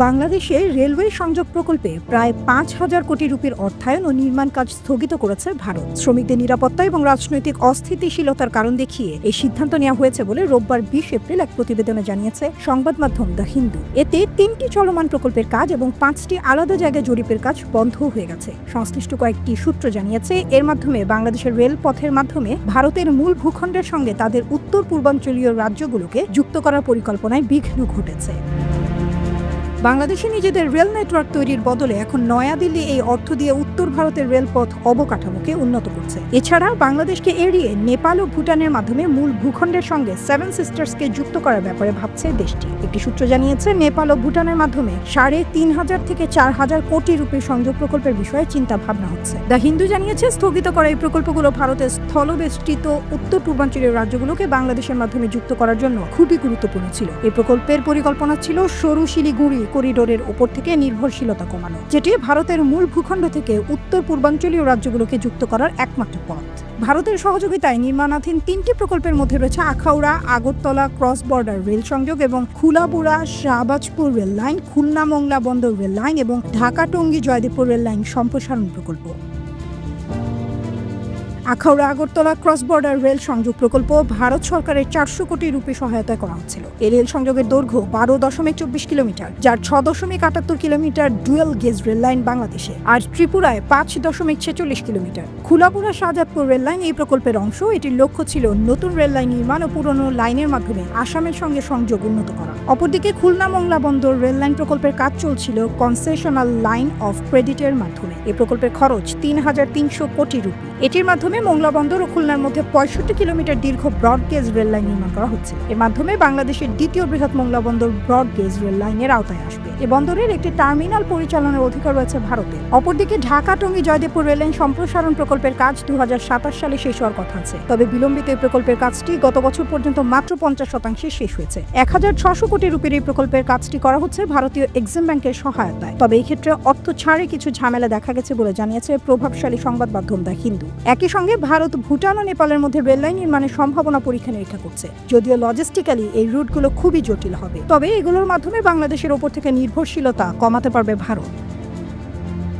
বাংলাদেশে রেলওয়ে সংযোগ প্রকল্পে প্রায় ৫,০০০ কোটি রুপির অর্থায়ন ও নির্মাণ কাজ স্থগিত করেছে ভারত। শ্রমিকদের নিরাপত্তা এবং রাজনৈতিক অস্থিতিশীলতার কারণ দেখিয়ে এই সিদ্ধান্ত নেওয়া হয়েছে বলে রোববার ২০ এপ্রিল এক প্রতিবেদনে জানিয়েছে সংবাদ মাধ্যম দ্য হিন্দু। এতে ৩টি চলমান প্রকল্পের কাজ এবং ৫টি আলাদা জায়গায় জরিপের কাজ বন্ধ হয়ে গেছে। সংশ্লিষ্ট কয়েকটি সূত্র জানিয়েছে, এর মাধ্যমে বাংলাদেশের রেলপথের মাধ্যমে ভারতের মূল ভূখণ্ডের সঙ্গে তাদের উত্তর পূর্বাঞ্চলীয় রাজ্যগুলোকে যুক্ত করার পরিকল্পনায় বিঘ্ন ঘটেছে। বাংলাদেশে নিজেদের রেল নেটওয়ার্ক তৈরির বদলে এখন নয়াদিল্লি এই অর্থ দিয়ে উত্তর ভারতের রেলপথ অবকাঠামোকে উন্নত করছে। এছাড়া বাংলাদেশকে এড়িয়ে নেপাল ও ভুটানের মাধ্যমে মূল ভূখণ্ডের সঙ্গে সেভেন সিস্টার্সকে যুক্ত করার ব্যাপারে ভাবছে দেশটি। একটি সূত্র জানিয়েছে, নেপাল ও ভুটানের মাধ্যমে ৩৫০০ থেকে ৪,০০০ কোটি রুপির সংযোগ প্রকল্পের বিষয়ে চিন্তা ভাবনা হচ্ছে। দ্য হিন্দু জানিয়েছে, স্থগিত করা এই প্রকল্পগুলো ভারতের স্থলবেষ্টিত উত্তর পূর্বাঞ্চলীয় রাজ্যগুলোকে বাংলাদেশের মাধ্যমে যুক্ত করার জন্য খুবই গুরুত্বপূর্ণ ছিল। এই প্রকল্পের পরিকল্পনা ছিল সরু শিলিগুড়ি করিডোরের উপর থেকে নির্ভরশীলতা কমানো, যেটি ভারতের মূল ভূখণ্ড থেকে উত্তর পূর্বাঞ্চলীয় রাজ্যগুলোকে যুক্ত করার একমাত্র পথ। ভারতের সহযোগিতায় নির্মাণাধীন ৩টি প্রকল্পের মধ্যে রয়েছে Akhaura Agartala cross border rail সংযোগ এবং খুলাবুড়া শাহবাজপুর রেল লাইন, খুলনা মোংলা বন্দর রেল লাইন এবং ঢাকা টঙ্গী জয়দেবপুর রেল লাইন সম্প্রসারণ প্রকল্প। Akhaura Agartala cross border rail সংযোগ প্রকল্প ভারত সরকারের ৪০০ কোটি রুপি সহায়তায় করা হচ্ছিল। এই রেল সংযোগের দৈর্ঘ্য ১২.২৪ কিলোমিটার, যার ৬.৭৮ kilometre dual gauge rail line বাংলাদেশে, আর ত্রিপুরায় ৫.৪৬ কিলোমিটার। খুলাপুরা শাহজাদপুর রেল লাইন এই প্রকল্পের অংশ। এটির লক্ষ্য ছিল নতুন রেল লাইন নির্মাণ ও পুরনো লাইনের মাধ্যমে আসামের সঙ্গে সংযোগ উন্নত করা। অপরদিকে খুলনা মোংলা বন্দর রেল লাইন প্রকল্পের কাজ চলছিল কনসেশনাল লাইন অফ ক্রেডিটের মাধ্যমে। এই প্রকল্পের খরচ ৩,৩০০ কোটি রুপি। এটির মাধ্যমে মোংলা বন্দর ও খুলনার মধ্যে ৬৫ কিলোমিটার দীর্ঘ ব্রডগেজ রেল লাইন নির্মাণ করা হচ্ছে। এর মাধ্যমে বাংলাদেশের দ্বিতীয় বৃহৎ মোংলা বন্দর ব্রডগেজ রেল লাইনের আওতায় আসবে। এই বন্দরের একটি টার্মিনাল পরিচালনার অধিকার রয়েছে ভারতের। অপরদিকে ঢাকা টঙ্গী জয়দেবপুর রেল লাইন সম্প্রসারণ প্রকল্পের কাজ ২০২৭ সালে শেষ হওয়ার কথা আছে। তবে বিলম্বিত এই প্রকল্পের কাজটি গত বছর পর্যন্ত মাত্র ৫০% শেষ হয়েছে। ১,৬০০ কোটি রুপির এই প্রকল্পের কাজটি করা হচ্ছে ভারতীয় এক্সিম ব্যাংকের সহায়তায়। তবে এই ক্ষেত্রে অর্থ ছাড়ে কিছু ঝামেলা দেখা গেছে বলে জানিয়েছে প্রভাবশালী সংবাদ মাধ্যম দ্য হিন্দু। একই সঙ্গে ভারত ভুটান ও নেপালের মধ্যে রেল লাইন নির্মাণের সম্ভাবনা পরীক্ষা নিরীক্ষা করছে। যদিও লজিস্টিক্যালি এই রুটগুলো খুবই জটিল হবে, তবে এগুলোর মাধ্যমে বাংলাদেশের ওপর থেকে নির্ভরশীলতা কমাতে পারবে ভারত।